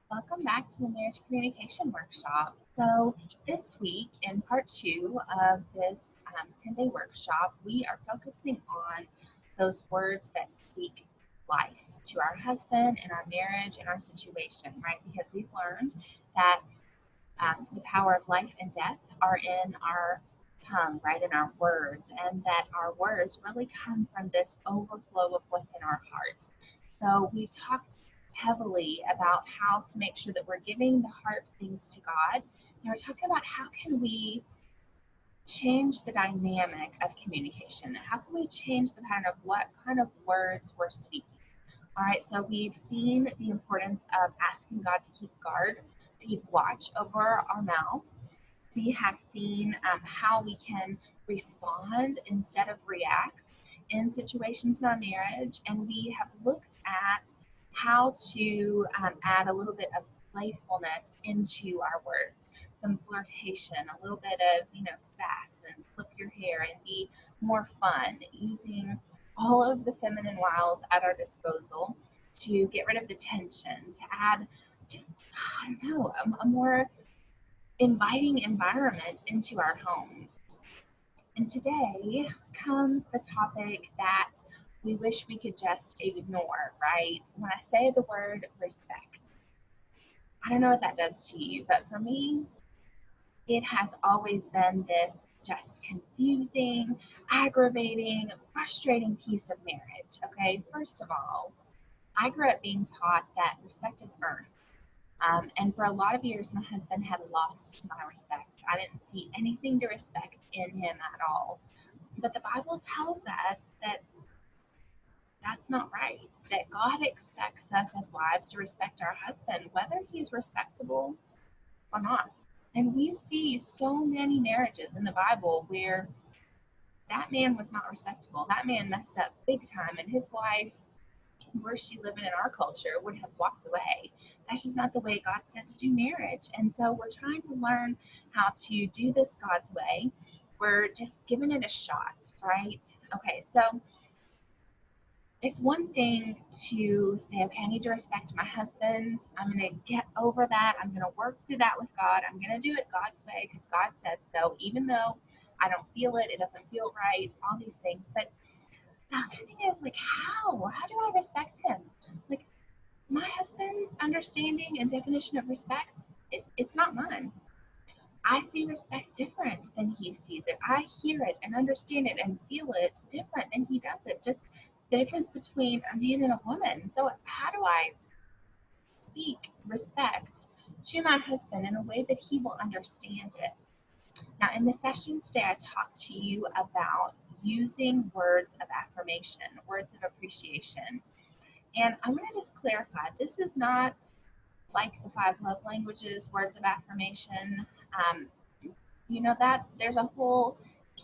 Welcome back to the Marriage Communication Workshop. So, this week, in part two of this 10-day workshop, we are focusing on those words that speak life to our husband and our marriage and our situation, right? Because we've learned that the power of life and death are in our tongue, right? In our words, and that our words really come from this overflow of what's in our heart. So we've talked heavily about how to make sure that we're giving the heart things to God. And we're talking about how can we change the dynamic of communication? How can we change the pattern of what kind of words we're speaking? All right, so we've seen the importance of asking God to keep guard, to keep watch over our mouth. We have seen how we can respond instead of react in situations in our marriage, and we have looked at how to add a little bit of playfulness into our words, some flirtation, a little bit of sass and flip your hair and be more fun, using all of the feminine wiles at our disposal to get rid of the tension, to add just I don't know a more inviting environment into our homes. And today comes the topic that we wish we could just ignore, right? When I say the word respect, I don't know what that does to you, but for me, it has always been this just confusing, aggravating, frustrating piece of marriage. Okay, first of all, I grew up being taught that respect is earned. And for a lot of years, my husband had lost my respect. I didn't see anything to respect in him at all. But the Bible tells us that that's not right, that God expects us as wives to respect our husband, whether he's respectable or not. And we see so many marriages in the Bible where that man was not respectable. That man messed up big time, and his wife, were she living in our culture, would have walked away. That's just not the way God said to do marriage. And so we're trying to learn how to do this God's way. We're just giving it a shot, right? Okay, so it's one thing to say, okay, I need to respect my husband. I'm going to get over that. I'm going to work through that with God. I'm going to do it God's way because God said so, even though I don't feel it, it doesn't feel right, all these things. But the other thing is, like, how? How do I respect him? Like, my husband's understanding and definition of respect, it's not mine. I see respect different than he sees it. I hear it and understand it and feel it different than he does it. Just the difference between a man and a woman. So, how do I speak respect to my husband in a way that he will understand it? Now, in the session today, I talked to you about using words of affirmation, words of appreciation. And I'm going to just clarify, this is not like the five love languages, words of affirmation. Um, you know that there's a whole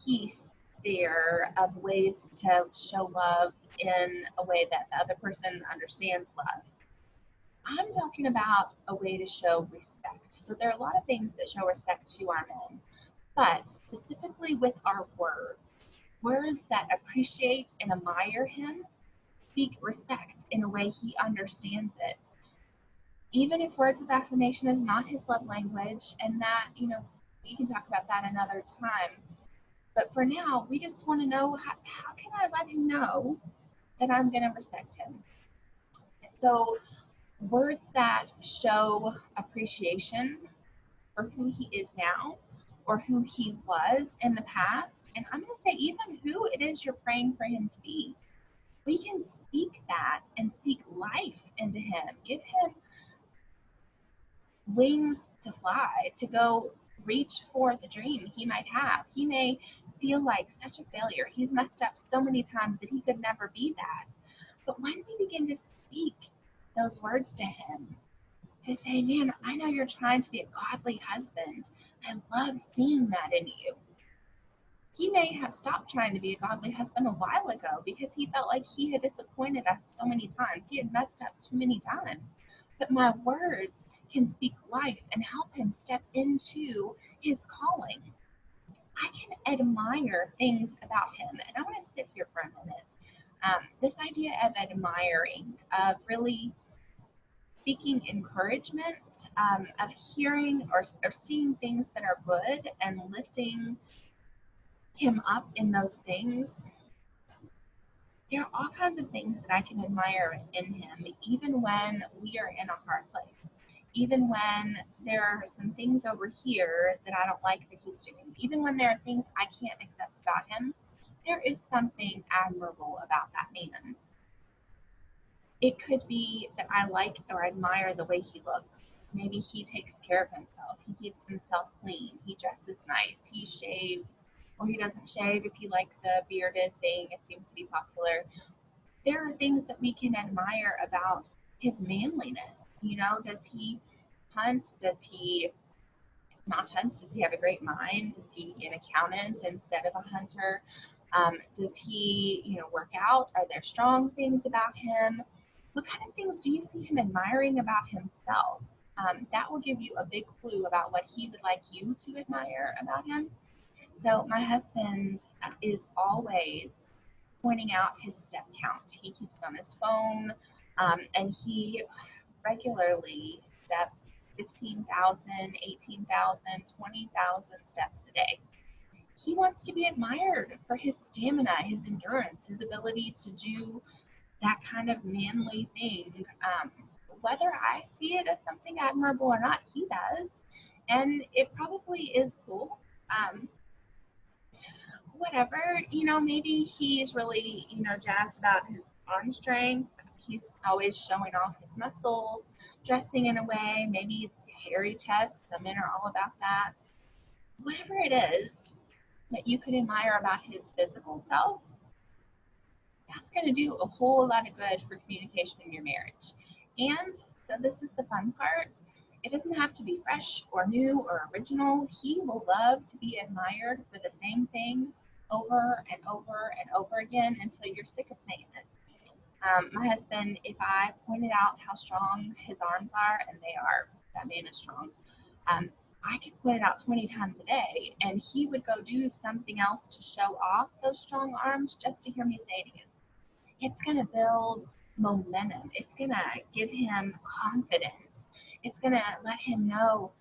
piece there of ways to show love in a way that the other person understands love. I'm talking about a way to show respect. So there are a lot of things that show respect to our men, but specifically with our words, words that appreciate and admire him speak respect in a way he understands it. Even if words of affirmation is not his love language, and that, we can talk about that another time. But for now, we just want to know how can I let him know that I'm going to respect him? So, words that show appreciation for who he is now or who he was in the past, and I'm going to say even who it is you're praying for him to be. We can speak that and speak life into him. Give him wings to fly, to go reach for the dream he might have. He may feel like such a failure. He's messed up so many times that he could never be that. But when we begin to speak those words to him, to say, man, I know you're trying to be a godly husband. I love seeing that in you. He may have stopped trying to be a godly husband a while ago because he felt like he had disappointed us so many times. He had messed up too many times. But my words can speak life and help him step into his calling. I can admire things about him. And I want to sit here for a minute. This idea of admiring, of really seeking encouragement, of hearing or seeing things that are good and lifting him up in those things. There are all kinds of things that I can admire in him, even when we are in a hard place, even when there are some things over here that I don't like that he's doing, even when there are things I can't accept about him. There is something admirable about that man. It could be that I like or admire the way he looks. Maybe he takes care of himself. He keeps himself clean. He dresses nice. He shaves, or he doesn't shave if you like the bearded thing. It seems to be popular. There are things that we can admire about his manliness. Does he hunt? Does he not hunt? Does he have a great mind? Is he an accountant instead of a hunter? Does he, work out? Are there strong things about him? What kind of things do you see him admiring about himself? That will give you a big clue about what he would like you to admire about him. So my husband is always pointing out his step count. He keeps on his phone, and he regularly steps 15,000, 18,000, 20,000 steps a day. He wants to be admired for his stamina, his endurance, his ability to do that kind of manly thing. Whether I see it as something admirable or not, he does. And it probably is cool. Um, Whatever, maybe he's really, jazzed about his arm strength. He's always showing off his muscles, dressing in a way, maybe hairy chest. Some men are all about that. Whatever it is that you could admire about his physical self, that's going to do a whole lot of good for communication in your marriage. And so this is the fun part. It doesn't have to be fresh or new or original. He will love to be admired for the same thing over and over and over again until you're sick of saying it. My husband, if I pointed out how strong his arms are, and they are, that man is strong, um, I could point it out 20 times a day, and he would go do something else to show off those strong arms just to hear me say it again. It's going to build momentum. It's going to give him confidence. It's going to let him know,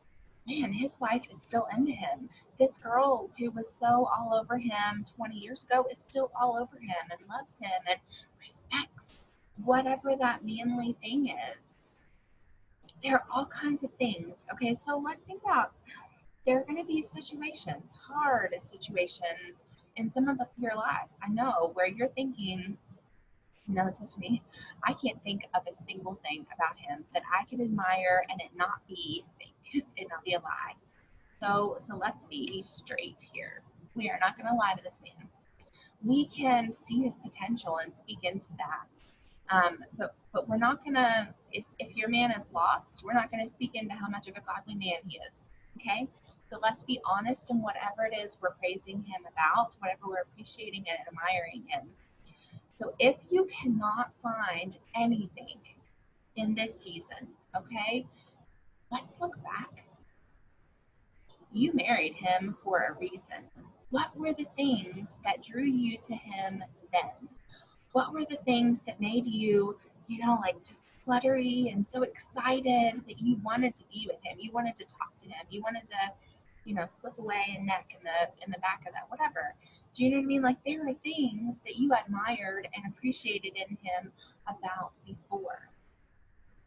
man, his wife is still into him. This girl who was so all over him 20 years ago is still all over him and loves him and respects whatever that manly thing is. There are all kinds of things. Okay, so let's think about, there are going to be situations, hard situations in some of your lives. I know where you're thinking, no, Tiffany, I can't think of a single thing about him that I could admire and it not be fake, it not be a lie. So let's be straight here. We are not going to lie to this man. We can see his potential and speak into that. But we're not going to, if your man is lost, we're not going to speak into how much of a godly man he is. Okay? So let's be honest in whatever it is we're praising him about, whatever we're appreciating and admiring him. So if you cannot find anything in this season, okay, let's look back. You married him for a reason. What were the things that drew you to him then? What were the things that made you, like just fluttery and so excited that you wanted to be with him? You wanted to talk to him. You wanted to, slip away and neck in the back of that, whatever. Do you know what I mean? Like there are things that you admired and appreciated in him about before.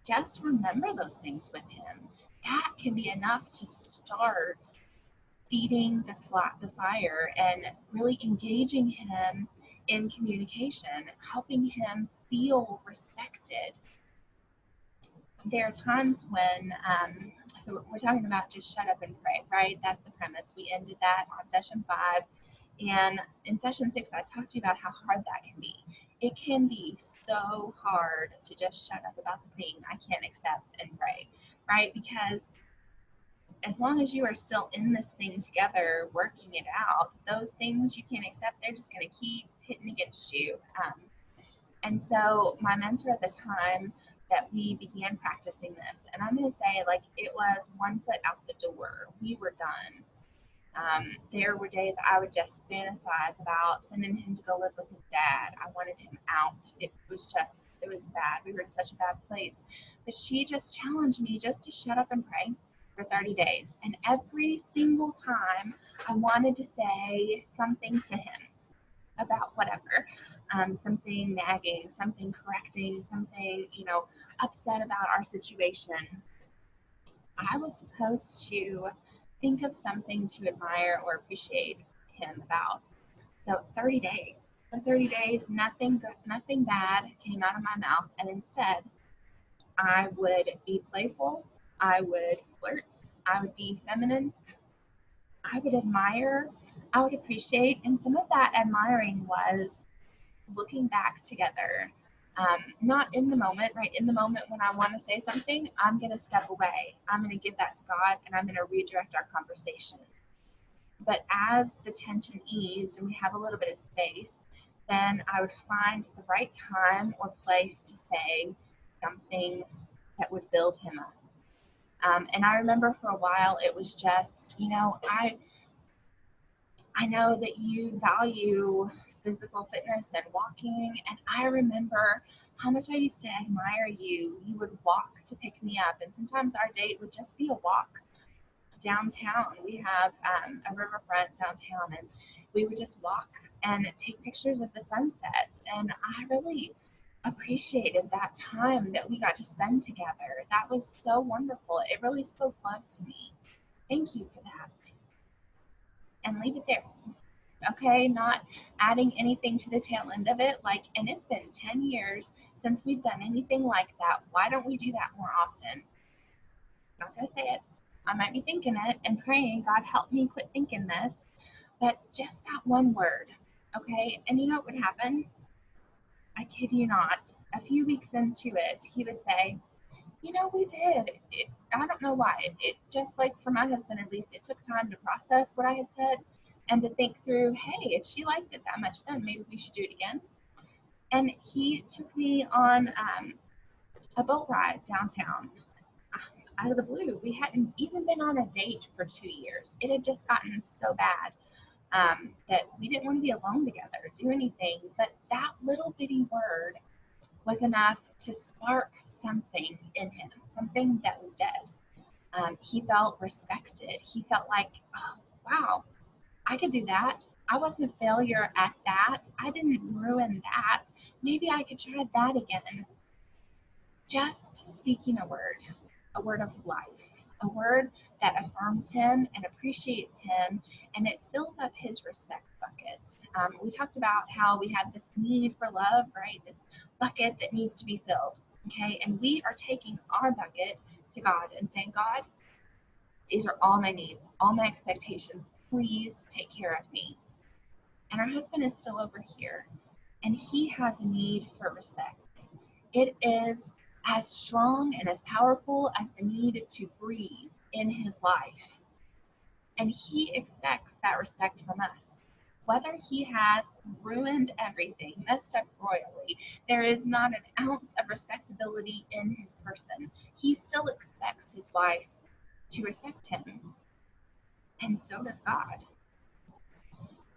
Just remember those things with him. That can be enough to start feeding the fire and really engaging him in communication, helping him feel respected. There are times when, so we're talking about just shut up and pray, right? That's the premise. We ended that on session 5. And in session 6, I talked to you about how hard that can be. It can be so hard to just shut up about the thing I can't accept and pray, right? Because as long as you are still in this thing together, working it out, those things you can't accept, they're just going to keep hitting against you. And so my mentor at the time that we began practicing this, and I'm going to say like it was one foot out the door. We were done. There were days I would just fantasize about sending him to go live with his dad. I wanted him out. It was just It was bad. We were in such a bad place. But she just challenged me just to shut up and pray for 30 days. And every single time I wanted to say something to him about whatever, something nagging, something correcting, something, upset about our situation, I was supposed to think of something to admire or appreciate him about. So 30 days. For 30 days, nothing good, nothing bad came out of my mouth, and instead, I would be playful, I would flirt, I would be feminine, I would admire, I would appreciate, and some of that admiring was looking back together. Not in the moment, right? In the moment when I want to say something, I'm going to step away. I'm going to give that to God, and I'm going to redirect our conversation. But as the tension eased and we have a little bit of space, then I would find the right time or place to say something that would build him up. And I remember for a while it was just, I know that you value physical fitness and walking, and I remember how much I used to admire you. You would walk to pick me up, and sometimes our date would just be a walk downtown. We have a riverfront downtown, and we would just walk and take pictures of the sunset. And I really appreciated that time that we got to spend together. That was so wonderful. It really spoke love to me. Thank you for that. And leave it there. Okay, not adding anything to the tail end of it. And it's been 10 years since we've done anything like that. Why don't we do that more often? I'm not going to say it. I might be thinking it and praying, God, help me quit thinking this. But just that one word, okay? And you know what would happen? I kid you not. A few weeks into it, he would say, we did. I don't know why. It just like for my husband, at least, it took time to process what I had said and to think through, hey, if she liked it that much, then maybe we should do it again. And he took me on a boat ride downtown out of the blue. We hadn't even been on a date for 2 years. It had just gotten so bad that we didn't want to be alone together, do anything. But that little bitty word was enough to spark something in him, something that was dead. He felt respected. He felt like, oh, wow, I could do that. I wasn't a failure at that. I didn't ruin that. Maybe I could try that again. Just speaking a word of life, a word that affirms him and appreciates him, and it fills up his respect bucket. We talked about how we have this need for love, right? This bucket that needs to be filled, okay? And we are taking our bucket to God and saying, God, these are all my needs, all my expectations. Please take care of me. And our husband is still over here, and he has a need for respect. It is as strong and as powerful as the need to breathe in his life. And he expects that respect from us. Whether he has ruined everything, messed up royally, there is not an ounce of respectability in his person. He still expects his wife to respect him. And so does God.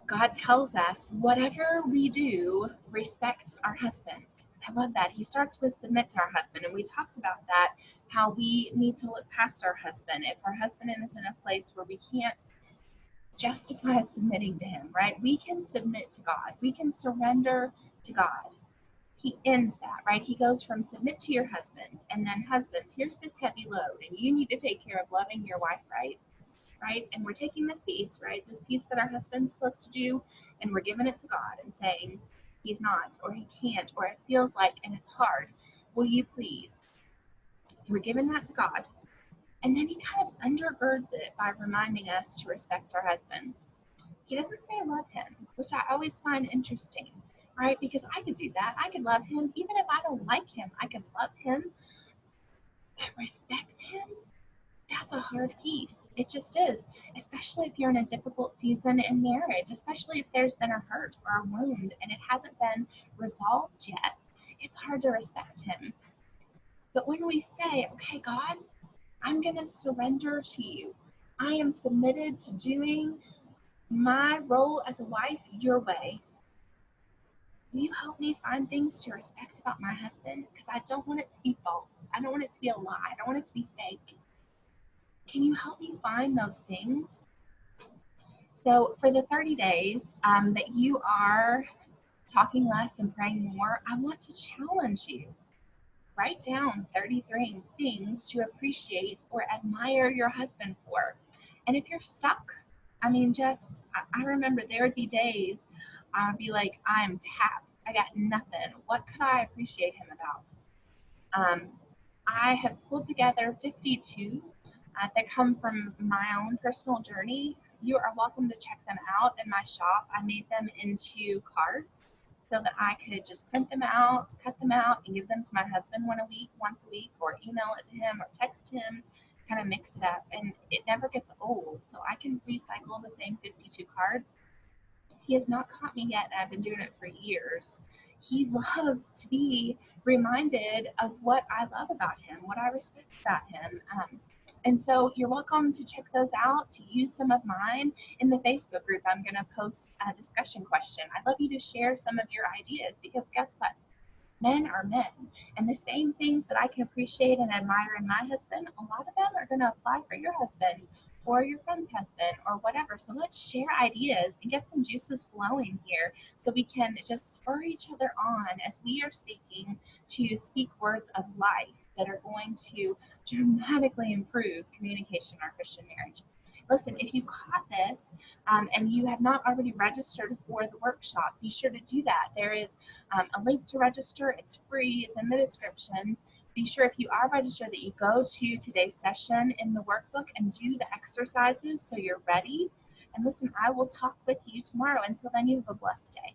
God tells us, whatever we do, respect our husband. I love that. He starts with submit to our husband. And we talked about that, how we need to look past our husband. If our husband is in a place where we can't justify submitting to him, right? We can submit to God. We can surrender to God. He ends that, right? He goes from submit to your husband, and then husbands, here's this heavy load, and you need to take care of loving your wife, right? Right? And we're taking this piece, right? This piece that our husband's supposed to do, and we're giving it to God and saying, he's not, or he can't, or it feels like, and it's hard. Will you please? So we're giving that to God. And then he kind of undergirds it by reminding us to respect our husbands. He doesn't say love him, which I always find interesting, right? Because I could do that. I could love him. Even if I don't like him, I could love him. But respect him? That's a hard piece. It just is, especially if you're in a difficult season in marriage, especially if there's been a hurt or a wound and it hasn't been resolved yet. It's hard to respect him. But when we say, okay, God, I'm going to surrender to you. I am submitted to doing my role as a wife your way. Will you help me find things to respect about my husband? Because I don't want it to be false. I don't want it to be a lie. I don't want it to be fake. Can you help me find those things? So for the 30 days that you are talking less and praying more, I want to challenge you. Write down 33 things to appreciate or admire your husband for. And if you're stuck, I remember there would be days I'd be like, I'm tapped. I got nothing. What could I appreciate him about? Um, I have pulled together 52 that come from my own personal journey. You are welcome to check them out in my shop. I made them into cards so that I could just print them out, cut them out, and give them to my husband once a week, or email it to him or text him, kind of mix it up. And it never gets old. So I can recycle the same 52 cards. He has not caught me yet, and I've been doing it for years. He loves to be reminded of what I love about him, what I respect about him. And so you're welcome to check those out, to use some of mine in the Facebook group. I'm going to post a discussion question. I'd love you to share some of your ideas, because guess what? Men are men, and the same things that I can appreciate and admire in my husband, a lot of them are going to apply for your husband or your friend's husband or whatever. So let's share ideas and get some juices flowing here so we can just spur each other on as we are seeking to speak words of life that are going to dramatically improve communication in our Christian marriage. Listen, if you caught this and you have not already registered for the workshop, be sure to do that. There is a link to register. It's free. It's in the description. Be sure, if you are registered, that you go to today's session in the workbook and do the exercises so you're ready. And listen, I will talk with you tomorrow. Until then, you have a blessed day.